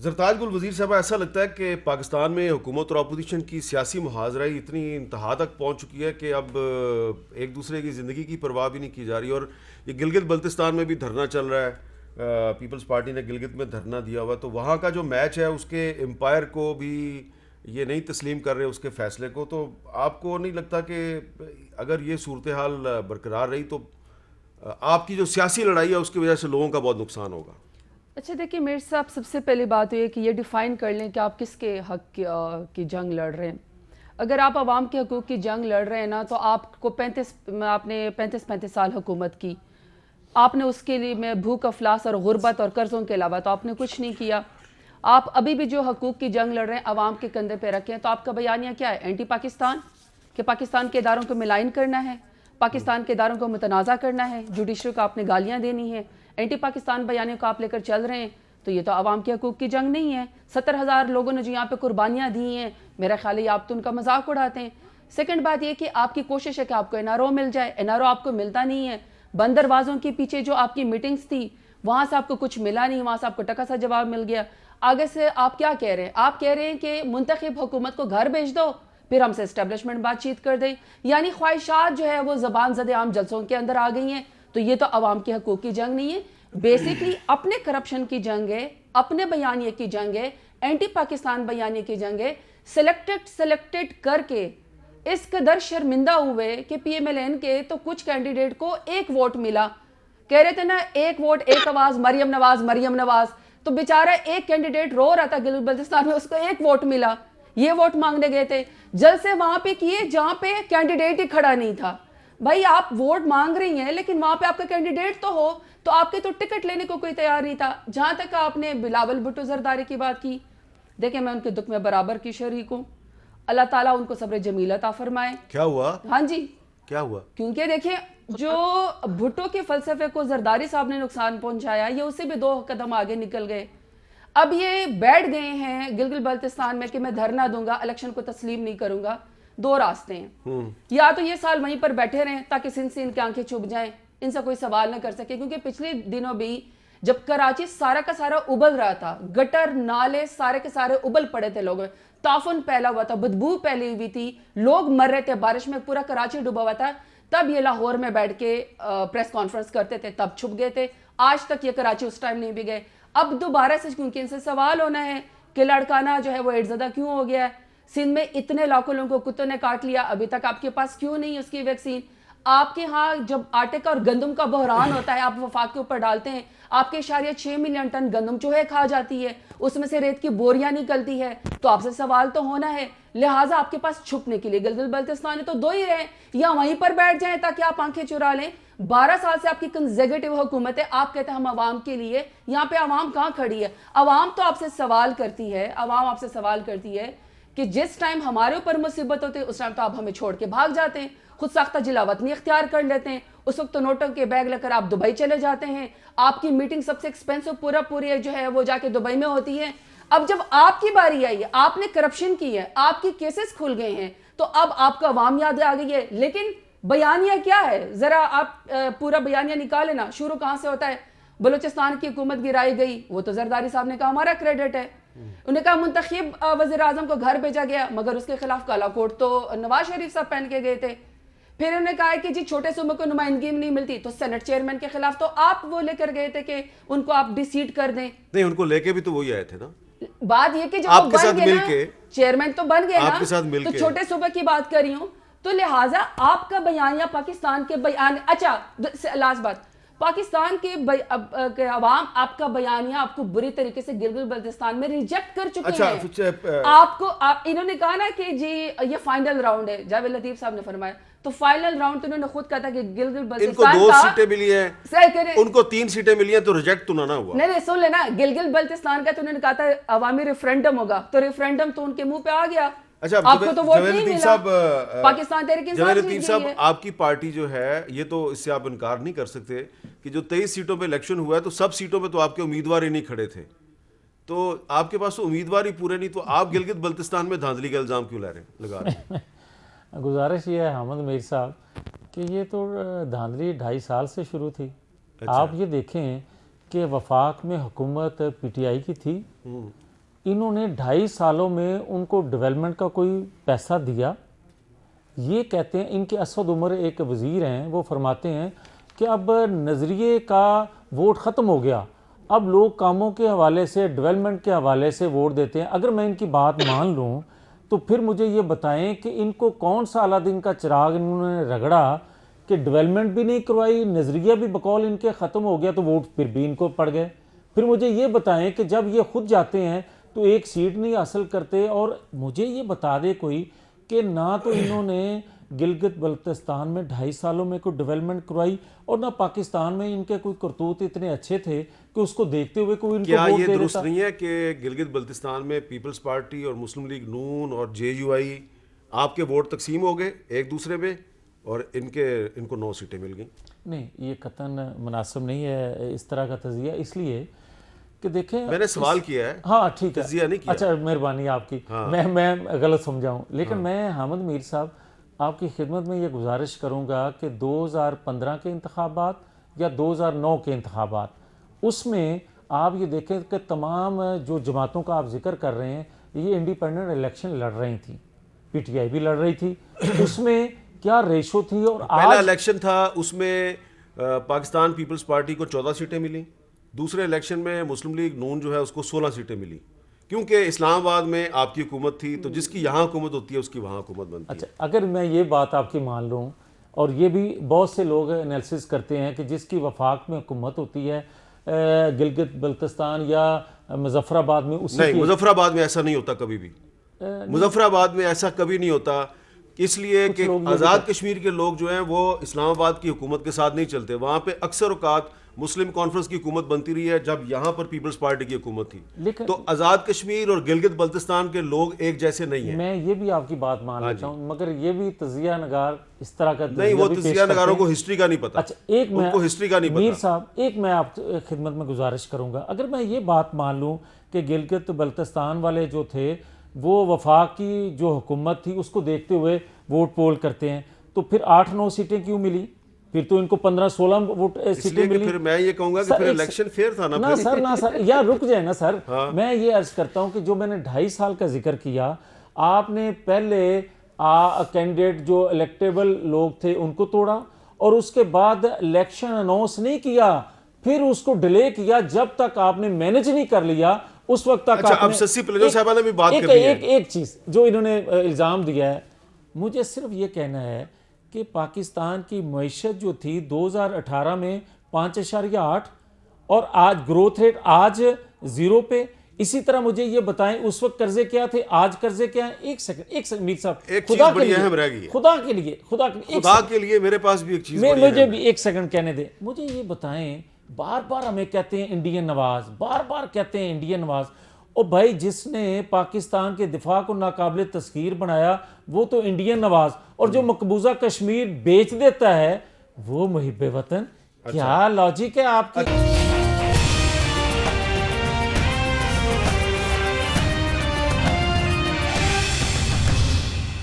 ज़रताज गुल वज़ीर साहब, ऐसा लगता है कि पाकिस्तान में हुकूमत और अपोजिशन की सियासी मुहाजराई इतनी इंतहा तक पहुँच चुकी है कि अब एक दूसरे की ज़िंदगी की परवाह भी नहीं की जा रही। और ये गिलगित बल्तिस्तान में भी धरना चल रहा है, पीपल्स पार्टी ने गिलगित में धरना दिया हुआ, तो वहाँ का जो मैच है उसके एम्पायर को भी ये नहीं तस्लीम कर रहे उसके फ़ैसले को। तो आपको नहीं लगता कि अगर ये सूरत हाल बरकरार रही तो आपकी जो सियासी लड़ाई है उसकी वजह से लोगों का बहुत नुकसान होगा? अच्छा देखिए मेरे साहब, सबसे पहली बात तो ये कि ये डिफ़ाइन कर लें कि आप किसके हक की जंग लड़ रहे हैं। अगर आप आवाम के हकूक़ की जंग लड़ रहे हैं ना, तो आपने 35 साल हुकूमत की, आपने उसके लिए में भूख अफलास और गुर्बत और कर्ज़ों के अलावा तो आपने कुछ नहीं किया। आप अभी भी जो हकूक़ की जंग लड़ रहे हैं आवाम के कंधे पे रखें, तो आपका बयानिया क्या है? एंटी पाकिस्तान, कि पाकिस्तान के इदारों को मिलाइन करना है, पाकिस्तान के इदारों को मुतनाज़ा करना है, जुडिशरी को आपने गालियाँ देनी है, एंटी पाकिस्तान बयानियों को आप लेकर चल रहे हैं। तो ये तो आवाम के हकूक़ की जंग नहीं है। 70,000 लोगों ने जो यहाँ पे कुर्बानियाँ दी हैं, मेरा ख्याल है आप तो उनका मजाक उड़ाते हैं। सेकंड बात ये कि आपकी कोशिश है कि आपको NRO मिल जाए, NRO आपको मिलता नहीं है। बंद दरवाज़ों के पीछे जो आपकी मीटिंग्स थी वहाँ से आपको कुछ मिला नहीं, वहाँ से आपको टका सा जवाब मिल गया। आगे से आप क्या कह रहे हैं? आप कह रहे हैं कि मुंतखब हुकूमत को घर भेज दो, फिर हमसे एस्टेब्लिशमेंट बातचीत कर दें। यानी ख्वाहिशात जो है वो ज़बान ज़दे आम जलसों के अंदर आ गई हैं। तो ये तो आवाम के हकूक़ की जंग नहीं है, बेसिकली अपने करप्शन की जंग है, अपने बयानिए की जंग है, एंटी पाकिस्तान बयानिए की जंग है। सेलेक्टेड करके इस कदर शर्मिंदा हुए कि PMLN के तो कुछ कैंडिडेट को एक वोट मिला। कह रहे थे ना, एक वोट एक आवाज़, मरियम नवाज। तो बेचारा एक कैंडिडेट रो रहा था गिलगित बल्तिस्तान में, उसको एक वोट मिला। ये वोट मांगने गए थे, जलसे वहां पे किए जहां पे कैंडिडेट ही खड़ा नहीं था। भाई आप वोट मांग रही हैं लेकिन वहां पे आपका कैंडिडेट तो हो, तो आपके तो टिकट लेने को कोई तैयार नहीं था। जहां तक आपने बिलावल भुट्टो जरदारी की बात की, देखिए मैं उनके दुख में बराबर की शरीक हूँ। अल्लाह ताला उनको सब्र जमील अता फरमाए। क्या हुआ? हाँ जी, क्या हुआ? क्योंकि देखिए जो भुट्टो के फलसफे को जरदारी साहब ने नुकसान पहुंचाया, ये उससे भी 2 कदम आगे निकल गए। अब ये बैठ गए हैं गिलगित बल्तिस्तान में कि मैं धरना दूंगा, इलेक्शन को तस्लीम नहीं करूंगा। 2 रास्ते हैं, या तो ये साल वहीं पर बैठे रहें ताकि सिंध से इनकी आंखें चुभ जाएं, इनसे कोई सवाल ना कर सके। क्योंकि पिछले दिनों भी जब कराची सारा का सारा उबल रहा था, गटर नाले सारे के सारे उबल पड़े थे, लोगों में ताफुन फैला हुआ था, बदबू फैली हुई थी, लोग मर रहे थे, बारिश में पूरा कराची डूबा हुआ था, तब ये लाहौर में बैठ के प्रेस कॉन्फ्रेंस करते थे, तब छुप गए थे। आज तक ये कराची उस टाइम नहीं भी गए। अब दोबारा से क्योंकि इनसे सवाल होना है कि लड़काना जो है वो एड्सज़दा क्यों हो गया है, सिंध में इतने लाखों लोगों को कुत्तों ने काट लिया, अभी तक आपके पास क्यों नहीं उसकी वैक्सीन? आपके यहाँ जब आटे का और गंदम का बहरान होता है, आप वफाक के ऊपर डालते हैं, आपके 6 मिलियन टन गंदम चूहे खा जाती है, उसमें से रेत की बोरियां निकलती है, तो आपसे सवाल तो होना है। लिहाजा आपके पास छुपने के लिए गिलगित बल्तिस्तान तो 2 ही रहे, या वहीं पर बैठ जाएं ताकि आप आंखें चुरा लें। 12 साल से आपकी कंजर्वेटिव हुकूमत है, आप कहते हैं हम आवाम के लिए, यहाँ पे आवाम कहाँ खड़ी है? आवाम तो आपसे सवाल करती है, आवाम आपसे सवाल करती है कि जिस टाइम हमारे ऊपर मुसीबत होती है उस टाइम तो आप हमें छोड़ के भाग जाते हैं, खुद साख्ता जिला वतनी इख्तियार कर लेते हैं। उस वक्त तो नोटों के बैग लेकर आप दुबई चले जाते हैं, आपकी मीटिंग सबसे एक्सपेंसिव पूरी जो है वो जाके दुबई में होती है। अब जब आपकी बारी आई है, आपने करप्शन की है, आपकी केसेस खुल गए हैं, तो अब आपको अवाम याद आ गई है। लेकिन बयानिया क्या है, जरा आप पूरा बयानिया निकाले ना, शुरू कहां से होता है? बलूचिस्तान की हुकूमत गिराई गई, वो तो जरदारी साहब ने कहा हमारा क्रेडिट है। उन्होंने कहा मुंतखब वज़ीर आज़म को घर भेजा गया, मगर उसके खिलाफ काला कोट तो नवाज शरीफ साहब पहन के गए थे। फिर उन्होंने कहा कि जी छोटे सूबे को नुमाइंदगी नहीं मिलती, तो सेनेट चेयरमैन के खिलाफ तो आप वो लेकर गए थे कि उनको आप डिसीट कर दें। नहीं, उनको लेके भी तो वही आए थे ना। बात ये कि जब आपके वो बन साथ गए मिलके, ना, चेयरमैन तो बन गए ना, आपके साथ मिलके, तो छोटे सूबे की बात कर रही हूं, तो लिहाजा आपका बयान या पाकिस्तान के बयान, अच्छा लास्ट बात, पाकिस्तान के अवाम आपका बयानिया आपको बुरी तरीके से गिलगित बल्तिस्तान में रिजेक्ट कर चुके हैं। आपको इन्होंने कहा ना कि जी ये फाइनल राउंड है, जावेद लतीफ साहब ने फरमाया, तो फाइनल राउंड तो उन्होंने खुद कहा था कि गिलगित बल्तिस्तान इनको 2 सीटें मिली हैं, उनको 3 सीटें मिली हैं, तो रिजेक्ट तो ना हुआ। नहीं सुन लेना, गिलगित बल्तिस्तान का तो उन्होंने कहा था अवामी रेफरेंडम होगा, तो रेफरेंडम तो उनके मुंह पे आ गया। अच्छा, आपको तो वोट नहीं मिला। पाकिस्तान तहरीक इंसाफ जवेद लतीफ साहब, आपकी पार्टी जो है, ये तो इससे आप इनकार नहीं कर सकते कि जो 23 सीटों पे इलेक्शन हुआ है तो सब सीटों पे तो आपके उम्मीदवार ही नहीं खड़े थे, तो आपके पास तो उम्मीदवार ही पूरे नहीं, तो आप गिलगित बल्तिस्तान में धांधली का इल्जाम क्यों लगा रहे हैं? गुजारिश ये है हामिद मीर साहब कि ये तो धांधली 2.5 साल से शुरू थी। आप ये देखें कि वफाक में हुकूमत PTI की थी, इन्होंने 2.5 सालों में उनको डेवलपमेंट का कोई पैसा दिया? ये कहते हैं, इनके असद उमर एक वज़ीर हैं, वो फरमाते हैं कि अब नज़रिए का वोट ख़त्म हो गया, अब लोग कामों के हवाले से, डेवलपमेंट के हवाले से वोट देते हैं। अगर मैं इनकी बात मान लूँ तो फिर मुझे ये बताएं कि इनको कौन सा अलादीन का चिराग इन्होंने रगड़ा कि डेवलपमेंट भी नहीं करवाई, नज़रिया भी बकौल इनके ख़त्म हो गया, तो वोट फिर भी इनको पड़ गए। फिर मुझे ये बताएं कि जब ये खुद जाते हैं तो एक सीट नहीं हासिल करते। और मुझे ये बता दे कोई कि ना तो इन्होंने गिलगित बल्तिस्तान में 2.5 सालों में कोई डेवलपमेंट करवाई, और ना पाकिस्तान में इनके कोई करतूत इतने अच्छे थे कि उसको देखते हुए कोई इनको क्या वोट ये दे दुरुस्त देता। नहीं है कि गिलगित बल्तिस्तान में पीपल्स पार्टी और मुस्लिम लीग नून और JUI आपके वोट तकसीम हो गए एक दूसरे में, और इनको 9 सीटें मिल गई? नहीं, ये कतन मुनासिब नहीं है इस तरह का तजिया, इसलिए कि देखें, मैंने सवाल किया है, हाँ ठीक है, तजिया नहीं किया। अच्छा मेहरबानी आपकी, हाँ। मैं गलत समझाऊं, लेकिन मैं हामिद मीर साहब आपकी खिदमत में ये गुजारिश करूंगा कि 2015 के इंतखाबात या 2009 के इंतखाबात, उसमें आप ये देखें कि तमाम जो जमातों का आप जिक्र कर रहे हैं, ये इंडिपेंडेंट इलेक्शन लड़ रही थी, PTI भी लड़ रही थी, उसमें क्या रेशो थी? और पहला आज इलेक्शन था, उसमें पाकिस्तान पीपल्स पार्टी को 14 सीटें मिली। दूसरे इलेक्शन में मुस्लिम लीग नून जो है उसको 16 सीटें मिली, क्योंकि इस्लामाबाद में आपकी हुकूमत थी, तो जिसकी यहाँ हुकूमत होती है उसकी वहाँ हुकूमत बनती है। अच्छा, अगर मैं ये बात आपकी मान लूँ, और ये भी बहुत से लोग एनालिसिस करते हैं कि जिसकी वफाक में हुकूमत होती है गिलगित बल्तिस्तान या मुजफ्फराबाद में, उसी नहीं, की मुजफ्फराबाद में ऐसा नहीं होता कभी भी। मुजफ्फराबाद में ऐसा कभी नहीं होता, इसलिए कि लोग ये आज़ाद कश्मीर के लोग जो हैं वो इस्लामाबाद की हुकूमत के साथ नहीं चलते। वहाँ पे अक्सर औकात मुस्लिम कॉन्फ्रेंस की हुकूमत बनती रही है जब यहाँ पर पीपल्स पार्टी की हुकूमत थी। लेकिन तो आज़ाद कश्मीर और गिलगित बल्तिस्तान के लोग एक जैसे नहीं हैं। मैं ये भी आपकी बात मान लेता हूँ, मगर ये भी तजिया नगार इस तरह का नहीं, वो भी पेश तजिया करते नगारों हैं। को हिस्ट्री का नहीं पता। अच्छा, एक मैं उनको हिस्ट्री का नहीं मीर पता। साहब, एक मैं आप खिदमत में गुजारिश करूंगा, अगर मैं ये बात मान लूँ कि गिलगित बल्तिस्तान वाले जो थे वो वफाक की जो हुकूमत थी उसको देखते हुए वोट पोल करते हैं, तो फिर 8-9 सीटें क्यों मिली? फिर तो इनको 15-16 वोट सीटें इसलिए कि मिली। फिर मैं ये कहूंगा कि सर, फिर एक इलेक्शन फेयर था ना ना फिर। सर, ना सर, यार रुक जाए ना सर। मैं ये अर्ज करता हूं कि जो मैंने 2.5 साल का जिक्र किया, आपने पहले कैंडिडेट जो इलेक्टेबल लोग थे उनको तोड़ा, और उसके बाद इलेक्शन अनाउंस नहीं किया, फिर उसको डिले किया, जब तक आपने मैनेज नहीं कर लिया उस वक्त तक अच्छा, अब आपने सस्सी प्लेजो साहबा ने भी बात एक, कर दी है। एक चीज जो इन्होंने इल्जाम दिया है, मुझे सिर्फ ये कहना है कि पाकिस्तान की मईशत जो थी 2018 में 5.8, और आज ग्रोथ रेट आज 0 पे। इसी तरह मुझे ये बताएं उस वक्त कर्जे क्या थे, आज कर्जे क्या हैं? एक सेकंड मीर साहब, एक चीज बड़ी अहम रह गई है। खुदा के लिए खुदा के लिए मेरे पास भी एक चीज बड़ी मुझे अहम भी एक सेकंड कहने दे। मुझे ये बताएं, बार बार हमें कहते हैं इंडियन नवाज, बार बार कहते हैं इंडियन नवाज, और भाई जिसने पाकिस्तान के दिफा को नाकाबिल तस्खीर बनाया वो तो इंडियन नवाज, और जो मकबूजा कश्मीर बेच देता है वो मुहिब्बे वतन। क्या लॉजिक है आपकी?